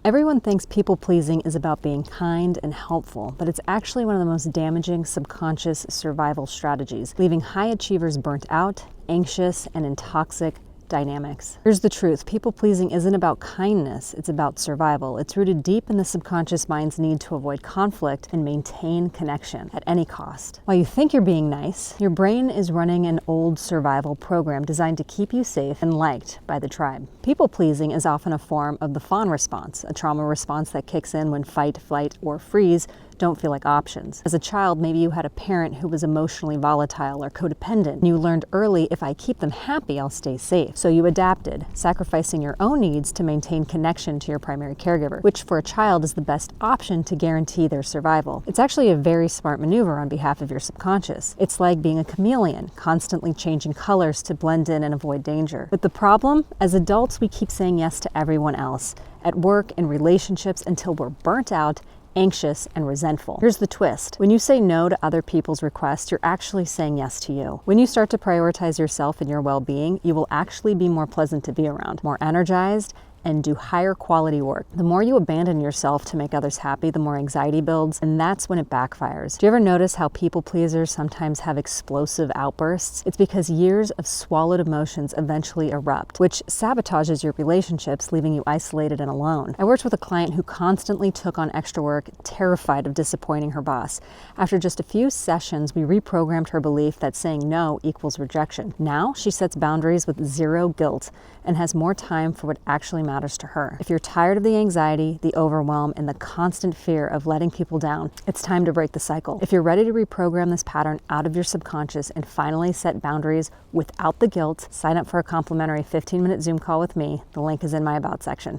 Everyone thinks people-pleasing is about being kind and helpful, but it's actually one of the most damaging subconscious survival strategies, leaving high achievers burnt out, anxious, and in toxic dynamics. Here's the truth. People-pleasing isn't about kindness, it's about survival. It's rooted deep in the subconscious mind's need to avoid conflict and maintain connection at any cost. While you think you're being nice, your brain is running an old survival program designed to keep you safe and liked by the tribe. People-pleasing is often a form of the fawn response, a trauma response that kicks in when fight, flight, or freeze don't feel like options. As a child, maybe you had a parent who was emotionally volatile or codependent, and you learned early, if I keep them happy, I'll stay safe. So you adapted, sacrificing your own needs to maintain connection to your primary caregiver, which for a child is the best option to guarantee their survival. It's actually a very smart maneuver on behalf of your subconscious. It's like being a chameleon, constantly changing colors to blend in and avoid danger. But the problem, as adults, we keep saying yes to everyone else, at work and relationships, until we're burnt out, anxious, and resentful. Here's the twist. When you say no to other people's requests, you're actually saying yes to you. When you start to prioritize yourself and your well-being, you will actually be more pleasant to be around, more energized, and do higher quality work. The more you abandon yourself to make others happy, the more anxiety builds, and that's when it backfires. Do you ever notice how people pleasers sometimes have explosive outbursts? It's because years of swallowed emotions eventually erupt, which sabotages your relationships, leaving you isolated and alone. I worked with a client who constantly took on extra work, terrified of disappointing her boss. After just a few sessions, we reprogrammed her belief that saying no equals rejection. Now she sets boundaries with zero guilt and has more time for what actually matters to her. If you're tired of the anxiety, the overwhelm, and the constant fear of letting people down, it's time to break the cycle. If you're ready to reprogram this pattern out of your subconscious and finally set boundaries without the guilt, sign up for a complimentary 15-minute Zoom call with me. The link is in my About section.